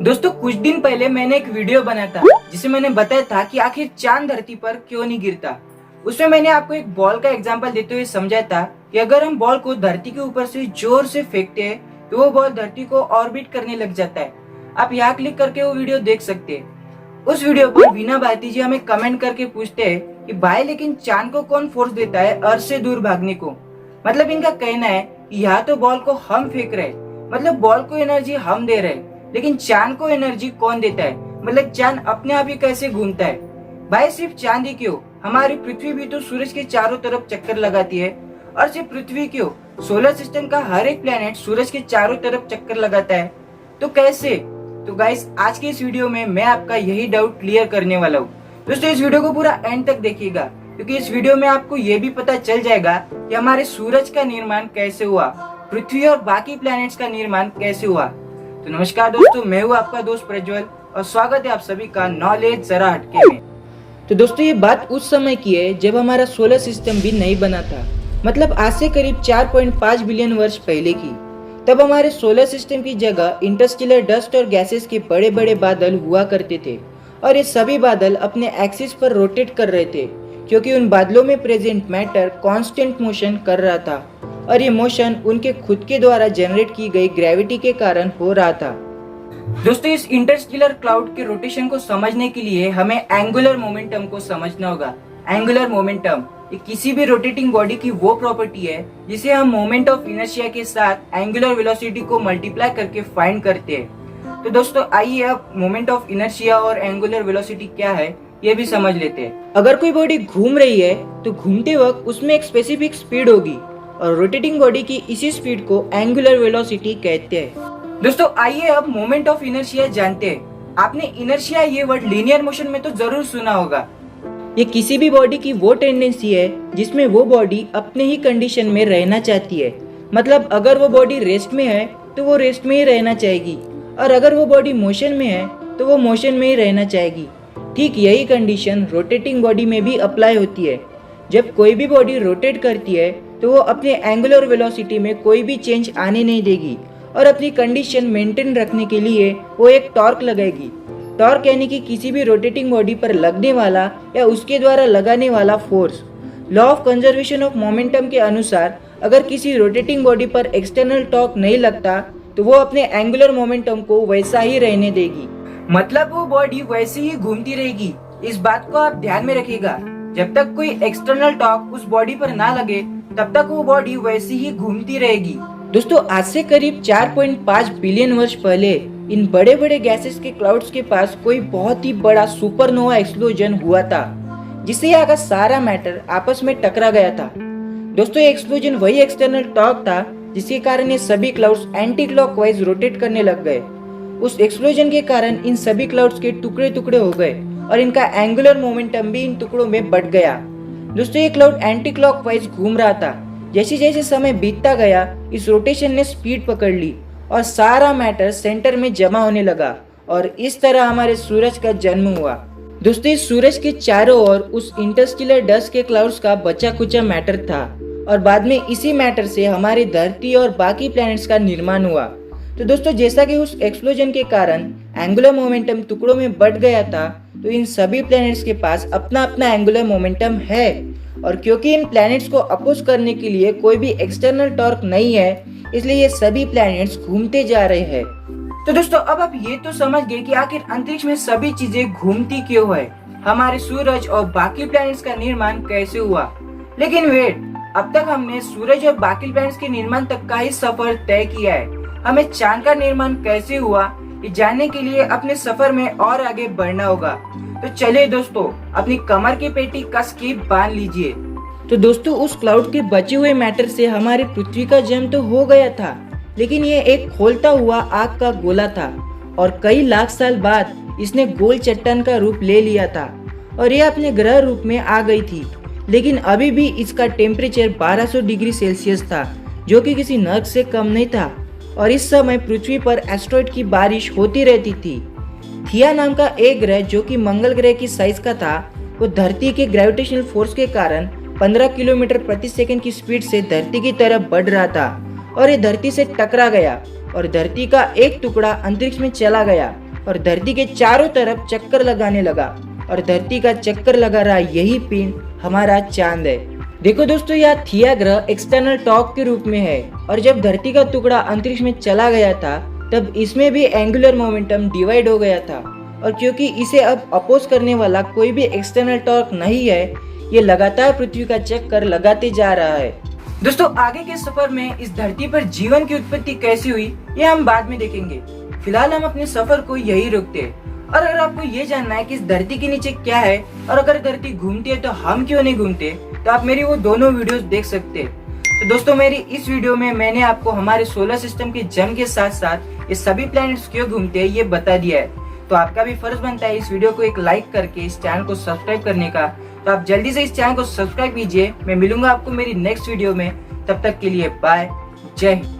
दोस्तों कुछ दिन पहले मैंने एक वीडियो बनाया था जिसे मैंने बताया था कि आखिर चांद धरती पर क्यों नहीं गिरता। उसमें मैंने आपको एक बॉल का एग्जांपल देते हुए समझाया था कि अगर हम बॉल को धरती के ऊपर से जोर से फेंकते हैं तो वो बॉल धरती को ऑर्बिट करने लग जाता है। आप यहाँ क्लिक करके वो वीडियो देख सकते हैं। उस वीडियो पर वीना भारती जी हमें कमेंट करके पूछते हैं कि भाई लेकिन चांद को कौन फोर्स देता है अर्थ से दूर भागने को। मतलब इनका कहना है कि यहाँ तो बॉल को हम फेंक रहे, मतलब बॉल को एनर्जी हम दे रहे, लेकिन चांद को एनर्जी कौन देता है। मतलब चांद अपने आप ही कैसे घूमता है। भाई सिर्फ चांद ही क्यों, हमारी पृथ्वी भी तो सूरज के चारों तरफ चक्कर लगाती है। और सिर्फ पृथ्वी क्यों, सोलर सिस्टम का हर एक प्लेनेट सूरज के चारों तरफ चक्कर लगाता है। तो कैसे? तो गाइस आज के इस वीडियो में मैं आपका यही डाउट क्लियर करने वाला हूँ। दोस्तों इस वीडियो को पूरा एंड तक देखिएगा, क्योंकि इस वीडियो में आपको ये भी पता चल जाएगा कि हमारे सूरज का निर्माण कैसे हुआ, पृथ्वी और बाकी प्लैनेट्स का निर्माण कैसे हुआ। तो नमस्कार दोस्तों, मैं हूँ आपका दोस्त प्रज्वल और स्वागत है आप सभी का नॉलेज जरा हटके में। तो दोस्तों ये बात उस समय की है जब हमारा सोलर सिस्टम भी नहीं बना था, मतलब आज से करीब 4.5 बिलियन वर्ष पहले की। तब हमारे सोलर सिस्टम की जगह इंटरस्टेलर डस्ट और गैसेस के बड़े बड़े बादल हुआ करते थे, और ये सभी बादल अपने एक्सिस पर रोटेट कर रहे थे, क्योंकि उन बादलों में प्रेजेंट मैटर कांस्टेंट मोशन कर रहा था, और ये मोशन उनके खुद के द्वारा जनरेट की गई ग्रेविटी के कारण हो रहा था। दोस्तों इस इंटरस्टेलर क्लाउड के रोटेशन को समझने के लिए हमें एंगुलर मोमेंटम को समझना होगा। एंगुलर मोमेंटम ये किसी भी रोटेटिंग बॉडी की वो प्रॉपर्टी है जिसे हम मोमेंट ऑफ इनर्शिया के साथ एंगुलर वेलोसिटी को मल्टीप्लाई करके फाइंड करते हैं। तो दोस्तों आइए अब मोमेंट ऑफ इनर्शिया और एंगुलर वेलोसिटी क्या है ये भी समझ लेते हैं। अगर कोई बॉडी घूम रही है तो घूमते वक्त उसमें एक स्पेसिफिक स्पीड होगी, और रोटेटिंग बॉडी की इसी स्पीड को एंगुलर वेलोसिटी कहते हैं। दोस्तों आइए अब मोमेंट ऑफ इनर्शिया जानते हैं। आपने इनर्शिया ये वर्ड लीनियर मोशन में तो जरूर सुना होगा। ये किसी भी बॉडी की वो टेंडेंसी है जिसमें वो बॉडी अपने ही कंडीशन में रहना चाहती है। मतलब अगर वो बॉडी रेस्ट में है तो वो रेस्ट में ही रहना चाहेगी, और अगर वो बॉडी मोशन में है तो वो मोशन में ही रहना चाहेगी। ठीक यही कंडीशन रोटेटिंग बॉडी में भी अप्लाई होती है। जब कोई भी बॉडी रोटेट करती है तो वो अपने एंगुलर वेलोसिटी में कोई भी चेंज आने नहीं देगी, और अपनी कंडीशन मेंटेन रखने के लिए वो एक टॉर्क लगाएगी। टॉर्क यानी कि किसी भी रोटेटिंग बॉडी पर लगने वाला या उसके द्वारा लगाने वाला force. Law of conservation of momentum के अनुसार अगर किसी रोटेटिंग बॉडी पर एक्सटर्नल टॉर्क नहीं लगता तो वो अपने एंगुलर मोमेंटम को वैसा ही रहने देगी, मतलब वो बॉडी वैसे ही घूमती रहेगी। इस बात को आप ध्यान में रखिएगा, जब तक कोई एक्सटर्नल टॉर्क उस बॉडी पर ना लगे तब तक वो बॉडी वैसी ही घूमती रहेगी। दोस्तों आज से करीब 4.5 बिलियन वर्ष पहले इन बड़े बड़े गैसेस के क्लाउड्स के पास कोई बहुत ही बड़ा सुपरनोवा एक्सप्लोजन हुआ था, जिससे यहाँ का सारा मैटर आपस में टकरा गया था। दोस्तों ये एक्सप्लोजन वही एक्सटर्नल टॉर्क था जिसके कारण ये सभी क्लाउड्स एंटी क्लॉकवाइज रोटेट करने लग गए। उस एक्सप्लोजन के कारण इन सभी क्लाउड्स के टुकड़े टुकड़े हो गए, और इनका एंगुलर मोमेंटम भी इन टुकड़ों में बढ़ गया। दोस्तों ये क्लाउड एंटी क्लॉकवाइज घूम रहा था। जैसे जैसे समय बीतता गया इस रोटेशन ने स्पीड पकड़ ली और सारा मैटर सेंटर में जमा होने लगा, और इस तरह हमारे सूरज का जन्म हुआ। दोस्तों इस सूरज के चारों ओर उस इंटरस्टेलर डस्ट के क्लाउड्स का बचा कुचा मैटर था, और बाद में इसी मैटर से हमारी धरती और बाकी प्लैनेट्स का निर्माण हुआ। तो दोस्तों जैसा कि उस एक्सप्लोजन के कारण एंगुलर मोमेंटम टुकड़ों में बढ़ गया था, तो इन सभी प्लैनेट्स के पास अपना अपना एंगुलर मोमेंटम है, और क्योंकि इन प्लैनेट्स को अपोज करने के लिए कोई भी एक्सटर्नल टॉर्क नहीं है, इसलिए ये सभी प्लैनेट्स घूमते जा रहे हैं। तो दोस्तों अब आप ये तो समझ गए कि आखिर अंतरिक्ष में सभी चीजें घूमती क्यों है, हमारे सूरज और बाकी प्लैनेट्स का निर्माण कैसे हुआ। लेकिन वेट, अब तक हमने सूरज और बाकी प्लैनेट्स के निर्माण तक का ही सफर तय किया है। हमें चांद का निर्माण कैसे हुआ ये जानने के लिए अपने सफर में और आगे बढ़ना होगा। तो चलिए दोस्तों अपनी कमर की पेटी कस के बांध लीजिए। तो दोस्तों उस क्लाउड के बचे हुए मैटर से हमारी पृथ्वी का जन्म तो हो गया था, लेकिन ये एक खोलता हुआ आग का गोला था, और कई लाख साल बाद इसने गोल चट्टान का रूप ले लिया था, और ये अपने ग्रह रूप में आ गई थी। लेकिन अभी भी इसका टेम्परेचर 1200 डिग्री सेल्सियस था, जो कि किसी नर्क से कम नहीं था, और इस समय पृथ्वी पर एस्ट्रॉइड की बारिश होती रहती थी। थिया नाम का एक ग्रह जो कि मंगल ग्रह की साइज का था, वो धरती के ग्रेविटेशनल फोर्स के कारण 15 किलोमीटर प्रति सेकंड की स्पीड से धरती की तरफ बढ़ रहा था, और ये धरती से टकरा गया, और धरती का एक टुकड़ा अंतरिक्ष में चला गया, और धरती के चारों तरफ चक्कर लगाने लगा और धरती का चक्कर लगा रहा यही पिंड हमारा चांद है। देखो दोस्तों, यह थिया ग्रह एक्सटर्नल टॉर्क के रूप में है और जब धरती का टुकड़ा अंतरिक्ष में चला गया था तब इसमें भी एंगुलर मोमेंटम डिवाइड हो गया था और क्योंकि इसे अब अपोज करने वाला कोई भी एक्सटर्नल टॉर्क नहीं है, ये लगातार पृथ्वी का चक्कर लगाते जा रहा है। दोस्तों, आगे के सफर में इस धरती पर जीवन की उत्पत्ति कैसी हुई ये हम बाद में देखेंगे। फिलहाल हम अपने सफर को यही रोकते हैं। और अगर आपको ये जानना है कि इस धरती के नीचे क्या है और अगर धरती घूमती है तो हम क्यों नहीं घूमते, तो आप मेरी वो दोनों वीडियोस देख सकते हैं। तो दोस्तों, मेरी इस वीडियो में मैंने आपको हमारे सोलर सिस्टम के जन्म के साथ साथ ये सभी प्लैनेट्स क्यों घूमते हैं ये बता दिया है। तो आपका भी फर्ज बनता है इस वीडियो को एक लाइक करके इस चैनल को सब्सक्राइब करने का। तो आप जल्दी से इस चैनल को सब्सक्राइब कीजिए। मैं मिलूंगा आपको मेरी नेक्स्ट वीडियो में, तब तक के लिए बाय, जय हिंद।